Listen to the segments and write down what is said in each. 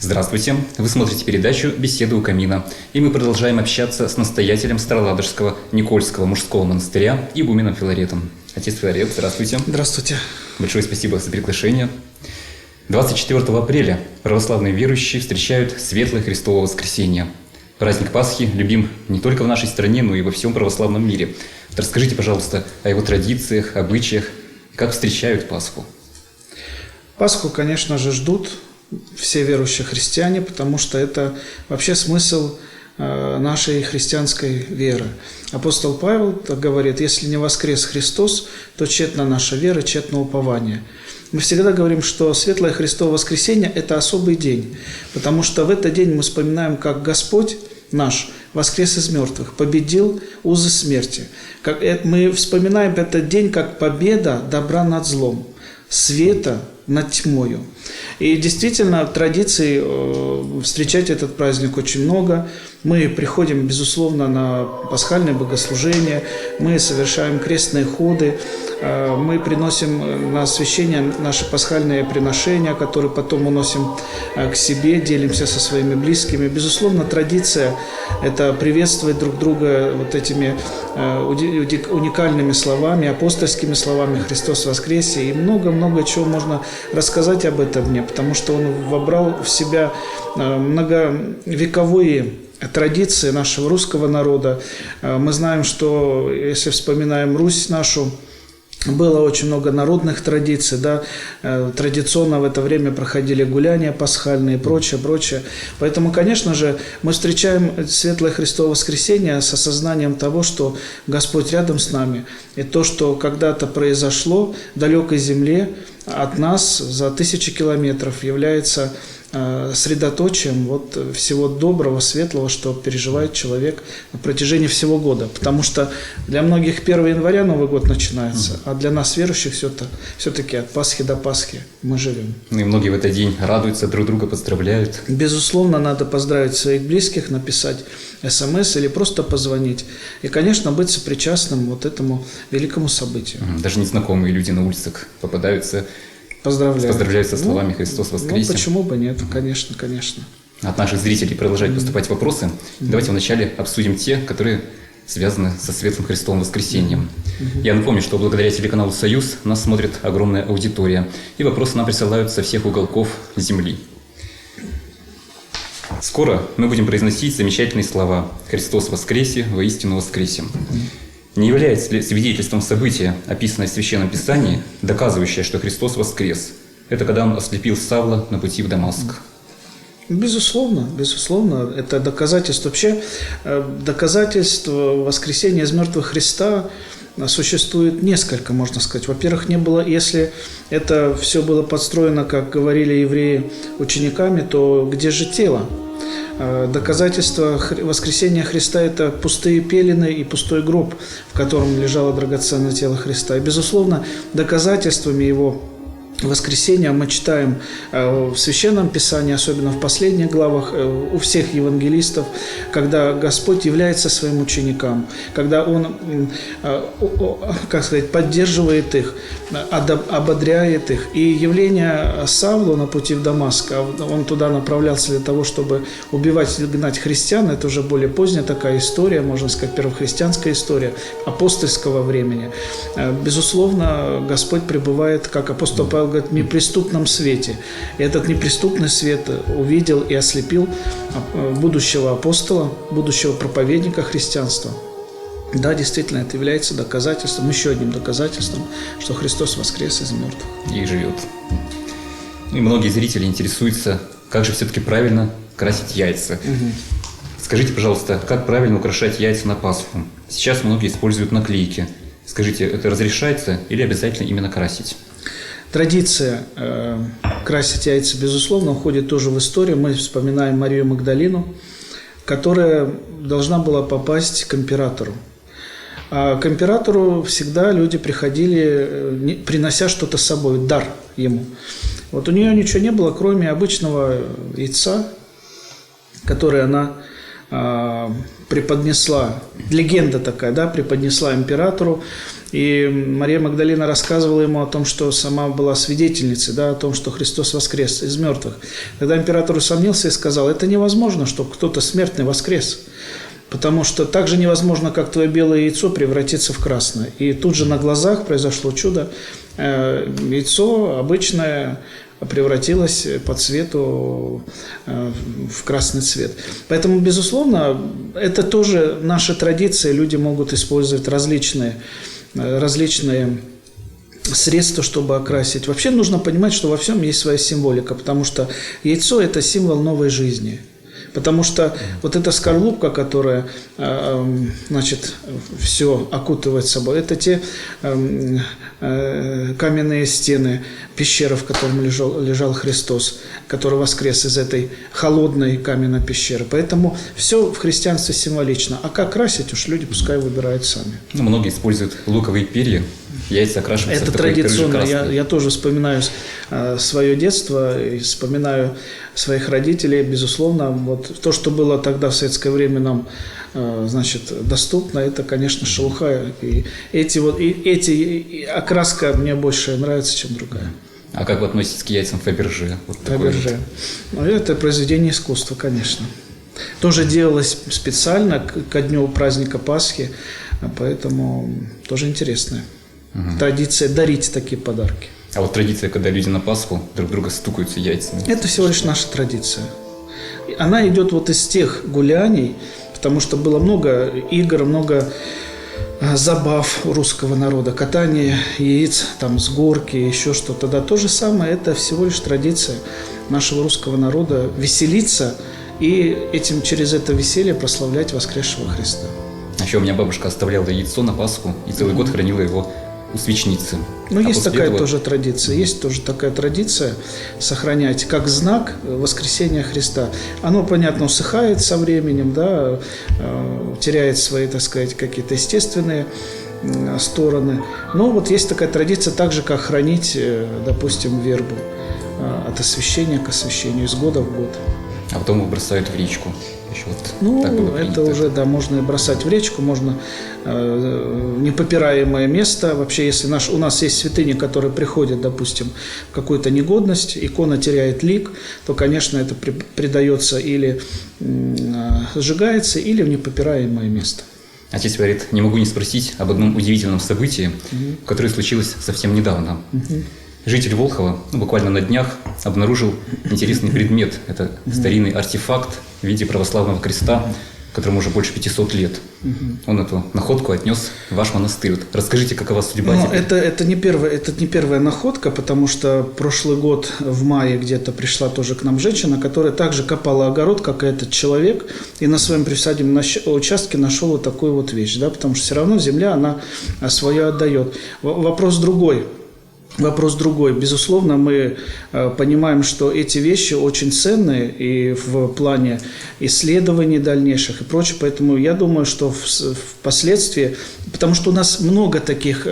Здравствуйте! Вы смотрите передачу «Беседы у камина», и мы продолжаем общаться с настоятелем Староладожского Никольского мужского монастыря игуменом Филаретом. Отец Филарет, здравствуйте! Здравствуйте! Большое спасибо за приглашение. 24 апреля православные верующие встречают Светлое Христово Воскресенье. Праздник Пасхи любим не только в нашей стране, но и во всем православном мире. Расскажите, пожалуйста, о его традициях, обычаях, как встречают Пасху. Пасху, конечно же, ждут все верующие христиане, потому что это вообще смысл нашей христианской веры. Апостол Павел так говорит: если не воскрес Христос, то тщетна наша вера, тщетно упование. Мы всегда говорим, что Светлое Христово Воскресенье – это особый день, потому что в этот день мы вспоминаем, как Господь наш воскрес из мертвых, победил узы смерти. Мы вспоминаем этот день как победа добра над злом, света над тьмою. И действительно, традиций встречать этот праздник очень много. Мы приходим, безусловно, на пасхальное богослужение, мы совершаем крестные ходы, мы приносим на освящение наши пасхальные приношения, которые потом уносим к себе, делимся со своими близкими. Безусловно, традиция – это приветствовать друг друга вот этими уникальными словами, апостольскими словами «Христос воскресе». И много-много чего можно рассказать об этом дне, потому что он вобрал в себя многовековые традиции нашего русского народа. Мы знаем, что, если вспоминаем Русь нашу, было очень много народных традиций, да, традиционно в это время проходили гуляния пасхальные и прочее, прочее. Поэтому, конечно же, мы встречаем Светлое Христово Воскресенье с осознанием того, что Господь рядом с нами, и то, что когда-то произошло в далекой земле от нас за тысячи километров, является средоточием вот всего доброго, светлого, что переживает человек на протяжении всего года. Потому что для многих 1 января Новый год начинается, а для нас, верующих, все-таки от Пасхи до Пасхи мы живем. Ну и многие в этот день радуются, друг друга поздравляют. Безусловно, надо поздравить своих близких, написать СМС или просто позвонить. И, конечно, быть сопричастным вот этому великому событию. Даже незнакомые люди на улицах попадаются, поздравляют со словами «Христос воскресе». Ну, почему бы нет? Конечно, конечно. От наших зрителей продолжают поступать вопросы. Давайте вначале обсудим те, которые связаны со Светлым Христовым Воскресеньем. Я напомню, что благодаря телеканалу «Союз» нас смотрит огромная аудитория, и вопросы нам присылают со всех уголков земли. Скоро мы будем произносить замечательные слова «Христос воскресе, воистину воскресе». Не является ли свидетельством события, описанное в Священном Писании, доказывающее, что Христос воскрес? Это когда Он ослепил Савла на пути в Дамаск. Безусловно, безусловно. Это доказательство. Вообще, доказательств воскресения из мертвых Христа существует несколько, можно сказать. Во-первых, не было, если это все было подстроено, как говорили евреи учениками, то где же тело? Доказательство воскресения Христа – это пустые пелены и пустой гроб, в котором лежало драгоценное тело Христа. И, безусловно, доказательствами Его воскресения мы читаем в Священном Писании, особенно в последних главах, у всех евангелистов, когда Господь является своим ученикам, когда Он, как сказать, поддерживает их, ободряет их. И явление Савлу на пути в Дамаск, он туда направлялся для того, чтобы убивать и гнать христиан, это уже более поздняя такая история, можно сказать, первохристианская история апостольского времени. Безусловно, Господь пребывает, как апостол Павел говорит, в неприступном свете. И этот неприступный свет увидел и ослепил будущего апостола, будущего проповедника христианства. Да, действительно, это является доказательством, еще одним доказательством, что Христос воскрес из мертвых. И живет. И многие зрители интересуются, как же все-таки правильно красить яйца. Скажите, пожалуйста, как правильно украшать яйца на Пасху? Сейчас многие используют наклейки. Скажите, это разрешается или обязательно именно красить? Традиция красить яйца, безусловно, уходит тоже в историю. Мы вспоминаем Марию Магдалину, которая должна была попасть к императору. А к императору всегда люди приходили, принося что-то с собой, дар ему. Вот у нее ничего не было, кроме обычного яйца, которое она преподнесла, легенда такая, да, преподнесла императору. И Мария Магдалина рассказывала ему о том, что сама была свидетельницей, да, о том, что Христос воскрес из мертвых. Тогда император усомнился и сказал: это невозможно, чтобы кто-то смертный воскрес. Потому что так же невозможно, как твое белое яйцо превратиться в красное. И тут же на глазах произошло чудо. Яйцо обычное превратилось по цвету в красный цвет. Поэтому, безусловно, это тоже наша традиция. Люди могут использовать различные средства, чтобы окрасить. Вообще нужно понимать, что во всем есть своя символика, потому что яйцо – это символ новой жизни. Потому что вот эта скорлупка, которая, значит, все окутывает собой, это те каменные стены пещеры, в котором лежал Христос, который воскрес из этой холодной каменной пещеры. Поэтому все в христианстве символично. А как красить, уж люди пускай выбирают сами. Ну, многие используют луковые перья, яйца окрашиваются это в такой традиционно. рыже-красный. Я тоже вспоминаю свое детство и вспоминаю своих родителей. Безусловно, вот то, что было тогда в советское время нам, значит, доступно, это, конечно, шелуха. И окраска мне больше нравится, чем другая. А как вы относитесь к яйцам Фаберже? Вот Фаберже. Ну, это произведение искусства, конечно. Тоже делалось специально ко дню праздника Пасхи, поэтому тоже интересная традиция дарить такие подарки. А вот традиция, когда люди на Пасху друг друга стукаются яйцами. Это всего лишь наша традиция. Она идет вот из тех гуляний, потому что было много игр, много забав у русского народа, катание яиц там с горки, еще что-то. Да, то же самое, это всего лишь традиция нашего русского народа веселиться и через это веселье прославлять воскресшего Христа. А еще у меня бабушка оставляла яйцо на Пасху и целый год хранила его у свечницы. Ну, есть такая тоже традиция. Есть тоже такая традиция сохранять как знак воскресения Христа. Оно, понятно, усыхает со временем, да, теряет свои, так сказать, какие-то естественные стороны. Но вот есть такая традиция, так же, как хранить, допустим, вербу от освящения к освящению, из года в год. А потом его бросают в речку. Еще вот ну, так было принято. Это уже, да, можно и бросать в речку, можно непопираемое место. Вообще, если у нас есть святыни, которые приходят, допустим, в какую-то негодность, икона теряет лик, то, конечно, это придается или сжигается, или в непопираемое место. Отец говорит, не могу не спросить об одном удивительном событии, которое случилось совсем недавно. Житель Волхова, буквально на днях, обнаружил интересный предмет. Это старинный артефакт в виде православного креста, которому уже больше 500 лет. Он эту находку отнес в ваш монастырь. Вот расскажите, какова судьба теперь? Это не первая находка, потому что прошлый год в мае где-то пришла тоже к нам женщина, которая также копала огород, как и этот человек, и на своем присадебном участке нашел вот такую вот вещь, да, потому что все равно земля, она свое отдает. Вопрос другой. Безусловно, мы понимаем, что эти вещи очень ценные и в плане исследований дальнейших и прочее. Поэтому я думаю, что впоследствии, потому что у нас много таких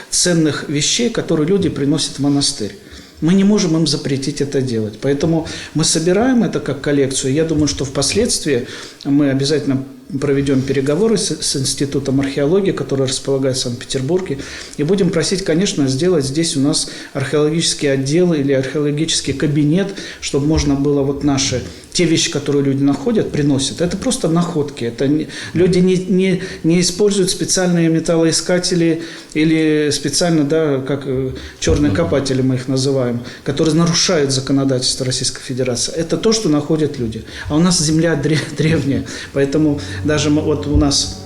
ценных вещей, которые люди приносят в монастырь. Мы не можем им запретить это делать. Поэтому мы собираем это как коллекцию. Я думаю, что впоследствии мы обязательно проведем переговоры с Институтом археологии, который располагает в Санкт-Петербурге, и будем просить, конечно, сделать здесь у нас археологический отдел или археологический кабинет, чтобы можно было вот те вещи, которые люди находят, приносят. Это просто находки. Люди не используют специальные металлоискатели или специально, да, как черные копатели мы их называем, которые нарушают законодательство Российской Федерации. Это то, что находят люди. А у нас земля древняя, поэтому даже вот у нас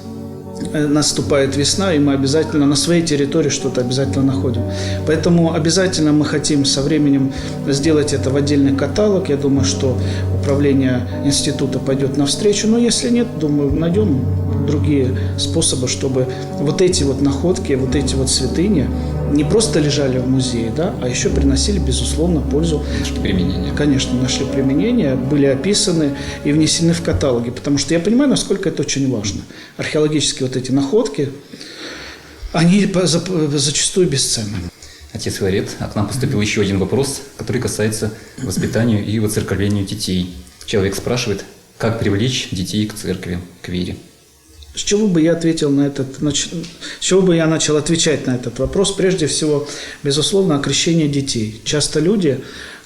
наступает весна, и мы обязательно на своей территории что-то обязательно находим. Поэтому обязательно мы хотим со временем сделать это в отдельный каталог. Я думаю, что управление института пойдет навстречу. Но если нет, думаю, найдем другие способы, чтобы вот эти вот находки, вот эти вот святыни не просто лежали в музее, да, а еще приносили, безусловно, пользу. Нашли применение. Конечно, нашли применение, были описаны и внесены в каталоги, потому что я понимаю, насколько это очень важно. Археологические вот эти находки, они зачастую бесценны. Отец говорит, а к нам поступил еще один вопрос, который касается воспитания и воцерковления детей. Человек спрашивает, как привлечь детей к церкви, к вере. С чего бы я ответил на с чего бы я начал отвечать на этот вопрос? Прежде всего, безусловно, о крещении детей. Часто люди,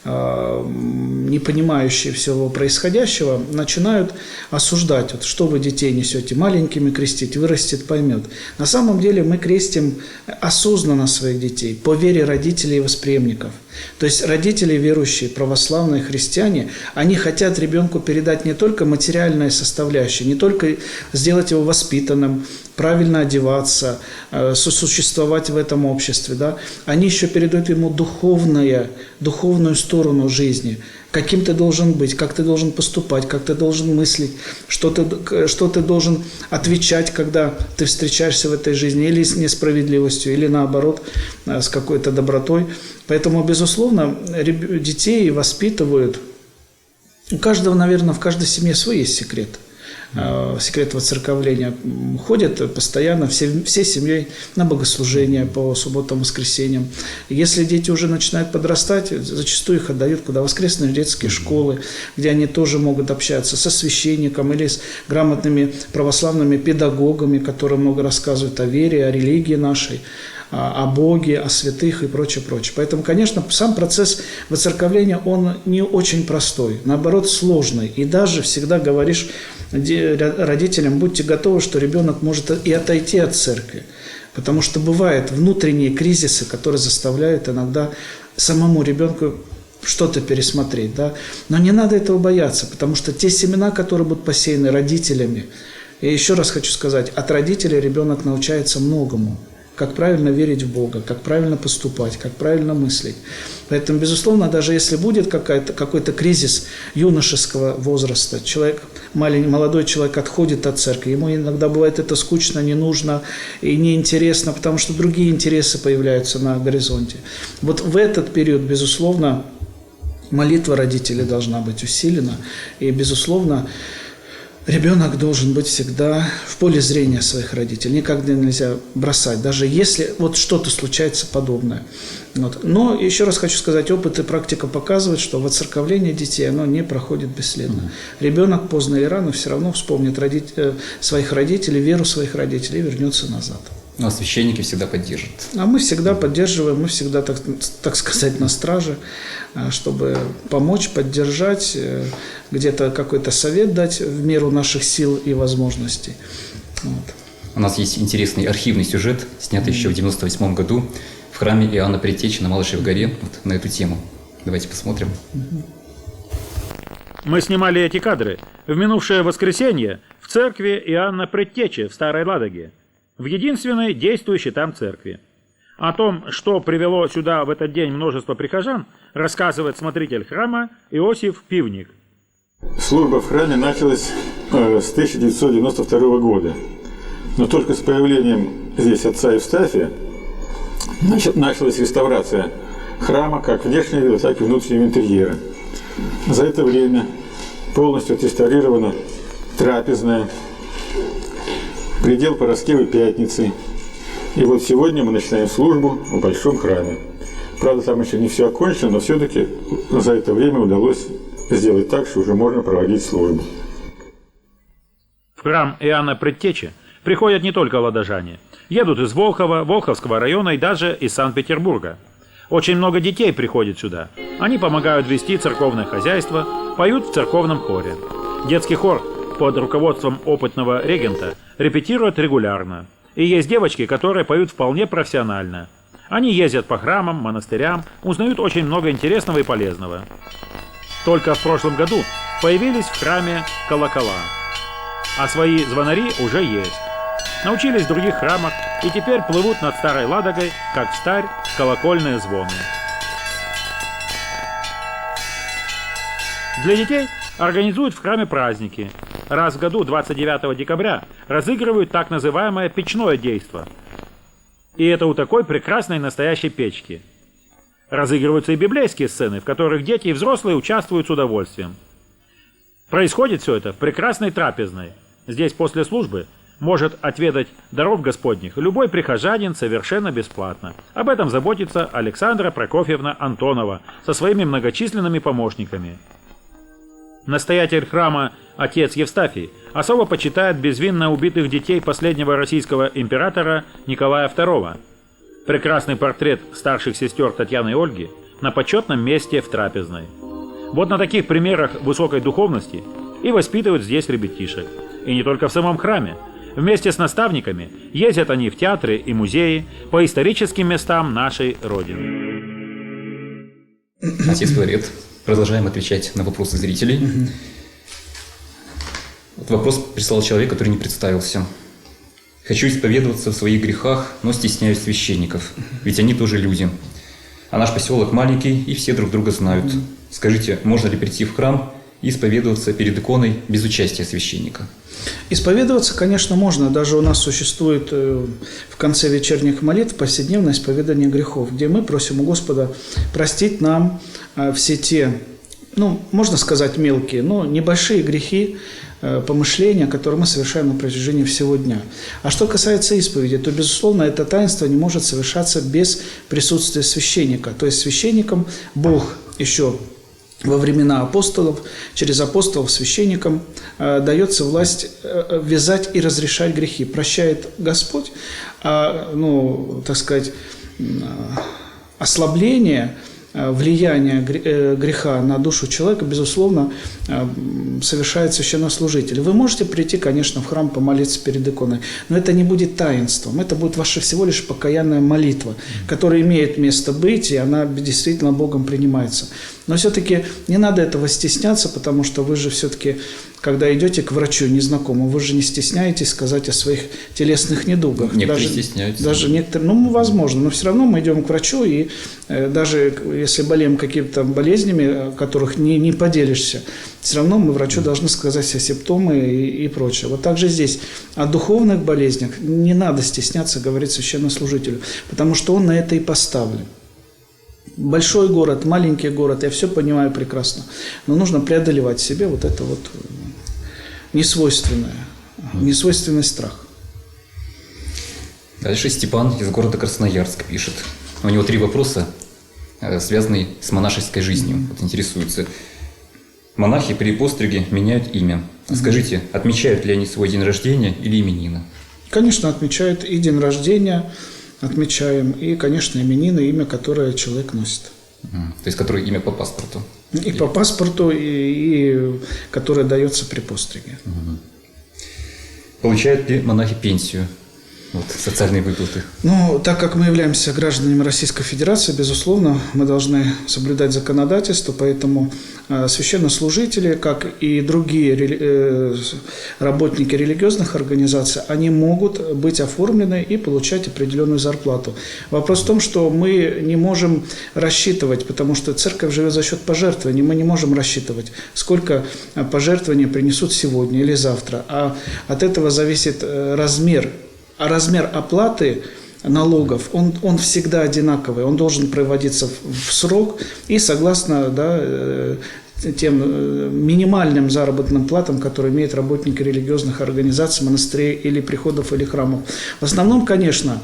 не понимающие всего происходящего, начинают осуждать, вот, что вы детей несете, маленькими крестить, вырастет, поймет. На самом деле мы крестим осознанно своих детей, по вере родителей и восприемников. То есть родители верующие, православные христиане, они хотят ребенку передать не только материальные составляющие, не только сделать его воспитанным, правильно одеваться, сосуществовать в этом обществе. Да? Они еще передают ему духовную сторону жизни. Каким ты должен быть, как ты должен поступать, как ты должен мыслить, что ты должен отвечать, когда ты встречаешься в этой жизни, или с несправедливостью, или наоборот, с какой-то добротой. Поэтому, безусловно, детей воспитывают. У каждого, наверное, в каждой семье свой есть секрет. Секрет воцерковления. Ходят постоянно всей семьей на богослужения по субботам, воскресеньям. Если дети уже начинают подрастать, зачастую их отдают куда? Воскресные детские школы, где они тоже могут общаться со священником или с грамотными православными педагогами, которые много рассказывают о вере, о религии нашей, о Боге, о святых и прочее, прочее. Поэтому, конечно, сам процесс воцерковления, он не очень простой, наоборот, сложный. И даже всегда говоришь родителям, будьте готовы, что ребенок может и отойти от церкви. Потому что бывают внутренние кризисы, которые заставляют иногда самому ребенку что-то пересмотреть. Да? Но не надо этого бояться, потому что те семена, которые будут посеяны родителями, я еще раз хочу сказать, от родителей ребенок научается многому. Как правильно верить в Бога, как правильно поступать, как правильно мыслить. Поэтому, безусловно, даже если будет какой-то кризис юношеского возраста, молодой человек отходит от церкви, ему иногда бывает это скучно, не нужно и неинтересно, потому что другие интересы появляются на горизонте. Вот в этот период, безусловно, молитва родителей должна быть усилена, и, безусловно, ребенок должен быть всегда в поле зрения своих родителей. Никогда нельзя бросать, даже если вот что-то случается подобное. Вот. Но еще раз хочу сказать, опыт и практика показывают, что воцерковление детей, оно не проходит бесследно. Ребенок поздно или рано все равно вспомнит своих родителей, веру своих родителей и вернется назад. Ну, а священники всегда поддержат. А мы всегда поддерживаем, мы всегда, так сказать, на страже, чтобы помочь, поддержать, где-то какой-то совет дать в меру наших сил и возможностей. Вот. У нас есть интересный архивный сюжет, снятый еще в 1998 году в храме Иоанна Предтечи на Малышевой горе вот, на эту тему. Давайте посмотрим. Мы снимали эти кадры в минувшее воскресенье в церкви Иоанна Предтечи в Старой Ладоге, в единственной действующей там церкви. О том, что привело сюда в этот день множество прихожан, рассказывает смотритель храма Иосиф Пивник. Служба в храме началась с 1992 года. Но только с появлением здесь отца Евстафия началась реставрация храма как внешнего вида, так и внутреннего интерьера. За это время полностью отреставрирована трапезная, предел Параскевой Пятницы. И вот сегодня мы начинаем службу в Большом храме. Правда, там еще не все окончено, но все-таки за это время удалось сделать так, что уже можно проводить службу. В храм Иоанна Предтечи приходят не только ладожане. Едут из Волхова, Волховского района и даже из Санкт-Петербурга. Очень много детей приходит сюда. Они помогают вести церковное хозяйство, поют в церковном хоре. Детский хор под руководством опытного регента репетирует регулярно. И есть девочки, которые поют вполне профессионально. Они ездят по храмам, монастырям, узнают очень много интересного и полезного. Только в прошлом году появились в храме колокола. А свои звонари уже есть. Научились в других храмах и теперь плывут над Старой Ладогой, как встарь, колокольные звоны. Для детей организуют в храме праздники. Раз в году, 29 декабря, разыгрывают так называемое печное действо. И это у такой прекрасной настоящей печки. Разыгрываются и библейские сцены, в которых дети и взрослые участвуют с удовольствием. Происходит все это в прекрасной трапезной. Здесь после службы может отведать даров Господних любой прихожанин совершенно бесплатно. Об этом заботится Александра Прокофьевна Антонова со своими многочисленными помощниками. Настоятель храма отец Евстафий особо почитает безвинно убитых детей последнего российского императора Николая II. Прекрасный портрет старших сестер Татьяны и Ольги на почетном месте в трапезной. Вот на таких примерах высокой духовности и воспитывают здесь ребятишек. И не только в самом храме. Вместе с наставниками ездят они в театры и музеи по историческим местам нашей Родины. Отец Филарет. Продолжаем отвечать на вопросы зрителей. Вот вопрос прислал человек, который не представился. Хочу исповедоваться в своих грехах, но стесняюсь священников, ведь они тоже люди. А наш поселок маленький, и все друг друга знают. Скажите, можно ли прийти в храм и исповедоваться перед иконой без участия священника? Исповедоваться, конечно, можно. Даже у нас существует в конце вечерних молитв повседневное исповедание грехов, где мы просим у Господа простить нам все те, можно сказать, мелкие, но небольшие грехи, помышления, которые мы совершаем на протяжении всего дня. А что касается исповеди, то, безусловно, это таинство не может совершаться без присутствия священника. То есть священникам Бог еще во времена апостолов, через апостолов священникам дается власть вязать и разрешать грехи. Прощает Господь, ослабление влияние греха на душу человека, безусловно, совершает священнослужитель. Вы можете прийти, конечно, в храм помолиться перед иконой, но это не будет таинством, это будет ваша всего лишь покаянная молитва, которая имеет место быть, и она действительно Богом принимается. Но все-таки не надо этого стесняться, потому что вы же все-таки, когда идете к врачу незнакомому, вы же не стесняетесь сказать о своих телесных недугах. Некоторые стесняются. Даже некоторые, возможно, но все равно мы идем к врачу, и даже если болеем какими-то болезнями, которых не поделишься, все равно мы врачу должны сказать все симптомы и прочее. Вот так же здесь о духовных болезнях не надо стесняться говорить священнослужителю, потому что он на это и поставлен. Большой город, маленький город, я все понимаю прекрасно, но нужно преодолевать в себе вот это вот несвойственный страх. Дальше Степан из города Красноярск пишет. У него 3 вопроса, связанные с монашеской жизнью. Вот интересуется. Монахи при постриге меняют имя. Скажите, отмечают ли они свой день рождения или именины? Конечно, отмечают и день рождения, отмечаем, и, конечно, именины, имя, которое человек носит. То есть, которое имя по паспорту? И по паспорту, и которое дается при постриге. Получают ли монахи пенсию? Социальные выплаты. Так как мы являемся гражданами Российской Федерации, безусловно, мы должны соблюдать законодательство, поэтому священнослужители, как и другие работники религиозных организаций, они могут быть оформлены и получать определенную зарплату. Вопрос в том, что мы не можем рассчитывать, потому что церковь живет за счет пожертвований, мы не можем рассчитывать, сколько пожертвований принесут сегодня или завтра, а от этого зависит размер. А размер оплаты налогов, он всегда одинаковый, он должен проводиться в срок и согласно тем минимальным заработным платам, которые имеют работники религиозных организаций, монастырей или приходов или храмов. В основном, конечно,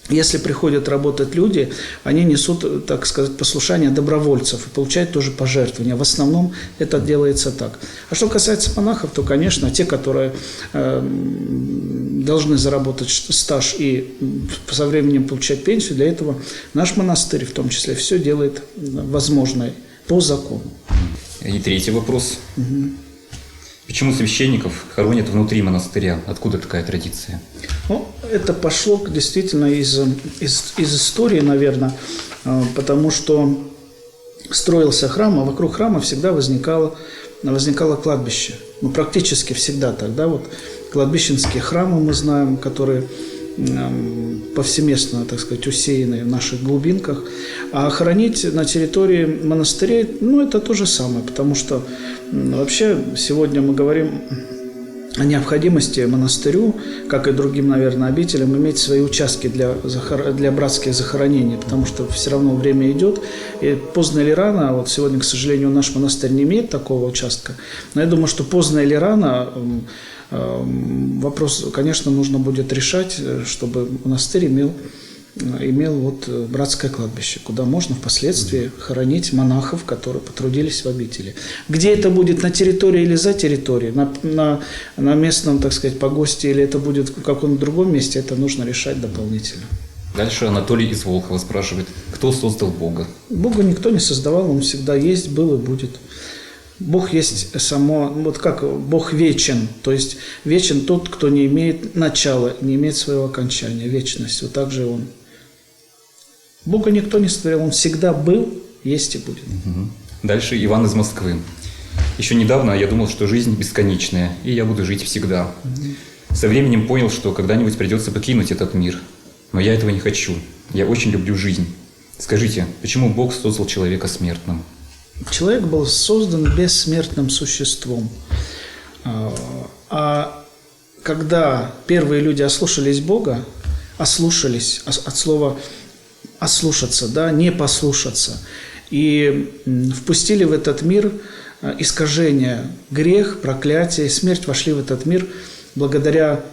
если приходят работать люди, они несут, так сказать, послушание добровольцев и получают тоже пожертвования. В основном это делается так. А что касается монахов, то, конечно, те, которые должны заработать стаж и со временем получать пенсию, для этого наш монастырь, в том числе, все делает возможное по закону. И 3-й вопрос. Почему священников хоронят внутри монастыря? Откуда такая традиция? Это пошло действительно из истории, наверное, потому что строился храм, а вокруг храма всегда возникало кладбище. Практически всегда тогда. Кладбищенские храмы мы знаем, которые повсеместно, так сказать, усеяны в наших глубинках. А хоронить на территории монастырей, это то же самое, потому что вообще сегодня мы говорим о необходимости монастырю, как и другим, наверное, обителям, иметь свои участки для братских захоронений, потому что все равно время идет, и поздно или рано, сегодня, к сожалению, наш монастырь не имеет такого участка, но я думаю, что поздно или рано вопрос, конечно, нужно будет решать, чтобы монастырь имел имел вот братское кладбище, куда можно впоследствии хоронить монахов, которые потрудились в обители. Где это будет, на территории или за территорией, на местном, так сказать, погосте, или это будет в каком-то другом месте, это нужно решать дополнительно. Дальше Анатолий из Волхова спрашивает, кто создал Бога? Бога никто не создавал, Он всегда есть, был и будет. Бог есть само, вот как Бог вечен, то есть вечен тот, кто не имеет начала, не имеет своего окончания, вечность, вот так же Он. Бога никто не сотворил, Он всегда был, есть и будет. Дальше Иван из Москвы. Еще недавно я думал, что жизнь бесконечная, и я буду жить всегда. Со временем понял, что когда-нибудь придется покинуть этот мир. Но я этого не хочу. Я очень люблю жизнь. Скажите, почему Бог создал человека смертным? Человек был создан бессмертным существом. А когда первые люди ослушались Бога, ослушались от слова «ослушаться», да, не послушаться, и впустили в этот мир искажение, грех, проклятие, смерть вошли в этот мир благодаря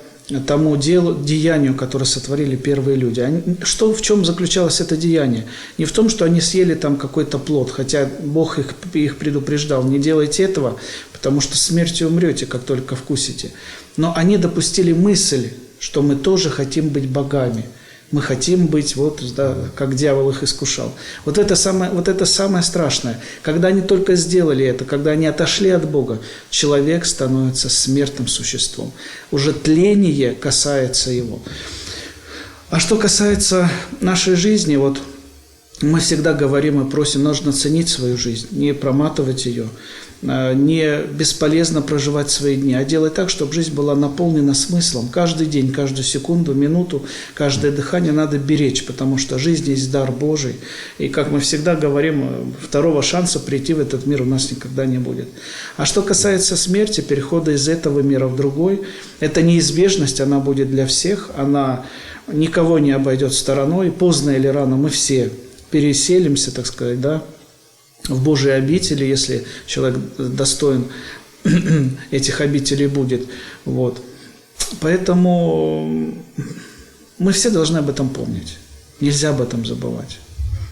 тому деянию, которое сотворили первые люди. В чем заключалось это деяние? Не в том, что они съели там какой-то плод, хотя Бог их предупреждал, не делайте этого, потому что смертью умрете, как только вкусите. Но они допустили мысль, что мы тоже хотим быть богами. Мы хотим быть, вот, да, как дьявол их искушал. Вот это самое страшное. Когда они только сделали это, когда они отошли от Бога, человек становится смертным существом. Уже тление касается его. А что касается нашей жизни, вот мы всегда говорим и просим, нужно ценить свою жизнь, не проматывать ее, не бесполезно проживать свои дни, а делать так, чтобы жизнь была наполнена смыслом. Каждый день, каждую секунду, минуту, каждое дыхание надо беречь, потому что жизнь есть дар Божий. И, как мы всегда говорим, второго шанса прийти в этот мир у нас никогда не будет. А что касается смерти, перехода из этого мира в другой, это неизбежность, она будет для всех, она никого не обойдет стороной, поздно или рано мы все переселимся, так сказать, да, в Божьи обители, если человек достоин этих обителей будет. Вот. Поэтому мы все должны об этом помнить. Нельзя об этом забывать.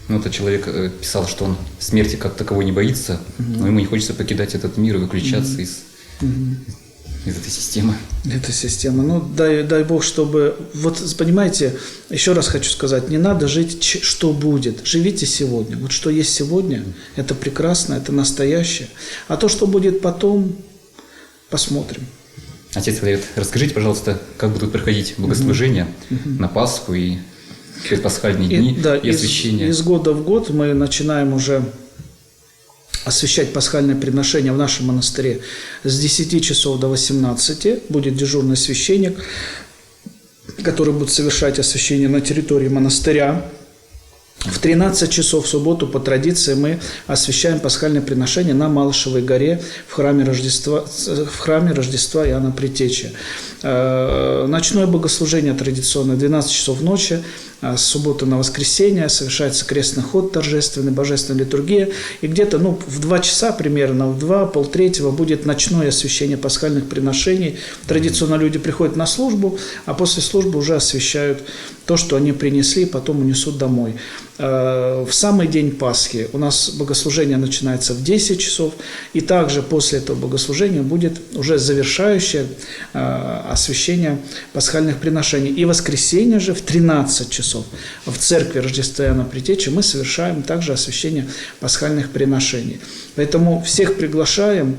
Ну, этот человек писал, что он смерти как таковой не боится, но ему не хочется покидать этот мир и выключаться из этой системы. Эта система. Ну, дай Бог, чтобы... Вот, понимаете, еще раз хочу сказать, не надо жить, что будет. Живите сегодня. Вот что есть сегодня, это прекрасно, это настоящее. А то, что будет потом, посмотрим. Отец Валерий, расскажите, пожалуйста, как будут проходить богослужения на Пасху и предпасхальные дни и освящение? Из года в год мы начинаем уже освящать пасхальное приношение в нашем монастыре с 10 часов до 18. Будет дежурный священник, который будет совершать освящение на территории монастыря. В 13 часов в субботу по традиции мы освящаем пасхальное приношение на Малышевой горе в храме Рождества Иоанна Предтечи. Ночное богослужение традиционное 12 часов ночи, с субботы на воскресенье совершается крестный ход торжественный, божественная литургия. И где-то в 2 часа примерно, в 2, полтретьего будет ночное освящение пасхальных приношений. Традиционно люди приходят на службу, а после службы уже освящают то, что они принесли, и потом унесут домой. В самый день Пасхи у нас богослужение начинается в 10 часов, и также после этого богослужения будет уже завершающее освящение пасхальных приношений. И в воскресенье же в 13 часов в церкви Рождества Иоанна Предтечи мы совершаем также освящение пасхальных приношений. Поэтому всех приглашаем,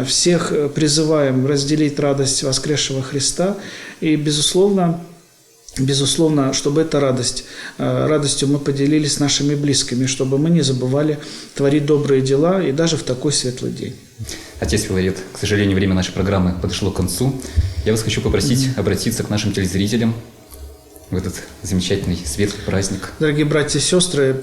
всех призываем разделить радость воскресшего Христа и, безусловно, чтобы эта радостью мы поделились с нашими близкими, чтобы мы не забывали творить добрые дела и даже в такой светлый день. Отец Филарет, к сожалению, время нашей программы подошло к концу. Я вас хочу попросить обратиться к нашим телезрителям в этот замечательный светлый праздник. Дорогие братья и сестры,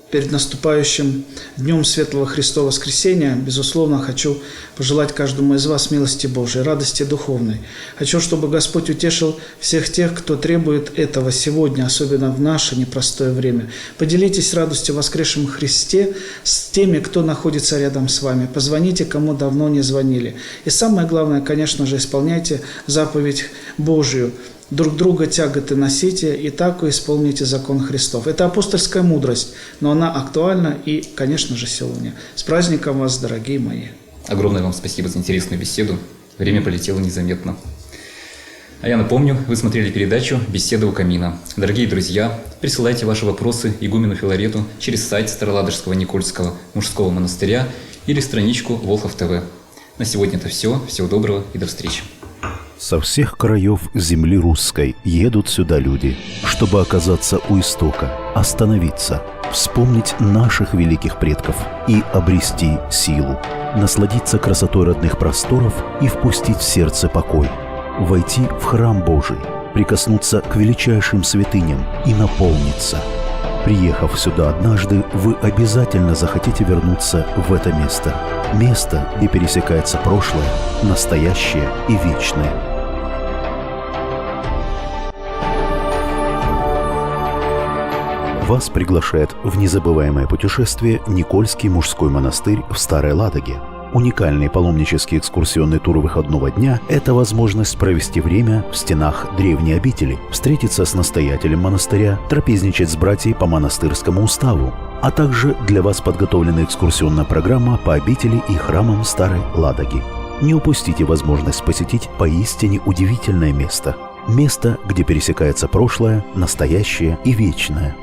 перед наступающим Днем Светлого Христова Воскресения, безусловно, хочу пожелать каждому из вас милости Божией, радости духовной. Хочу, чтобы Господь утешил всех тех, кто требует этого сегодня, особенно в наше непростое время. Поделитесь радостью в воскресшем Христе с теми, кто находится рядом с вами. Позвоните, кому давно не звонили. И самое главное, конечно же, исполняйте заповедь Божию. друг друга тяготы носите, и так исполните закон Христов. Это апостольская мудрость, но она актуальна и, конечно же, сегодня. С праздником вас, дорогие мои! Огромное вам спасибо за интересную беседу. Время полетело незаметно. А я напомню, вы смотрели передачу «Беседа у камина». Дорогие друзья, присылайте ваши вопросы игумену Филарету через сайт Староладожского Никольского мужского монастыря или страничку Волхов ТВ. На сегодня это все. Всего доброго и до встречи. Со всех краев земли русской едут сюда люди, чтобы оказаться у истока, остановиться, вспомнить наших великих предков и обрести силу, насладиться красотой родных просторов и впустить в сердце покой, войти в храм Божий, прикоснуться к величайшим святыням и наполниться. Приехав сюда однажды, вы обязательно захотите вернуться в это место. Место, где пересекается прошлое, настоящее и вечное. Вас приглашает в незабываемое путешествие Никольский мужской монастырь в Старой Ладоге. Уникальный паломнический экскурсионный тур выходного дня – это возможность провести время в стенах древней обители, встретиться с настоятелем монастыря, трапезничать с братьями по монастырскому уставу, а также для вас подготовлена экскурсионная программа по обители и храмам Старой Ладоги. Не упустите возможность посетить поистине удивительное место. Место, где пересекается прошлое, настоящее и вечное.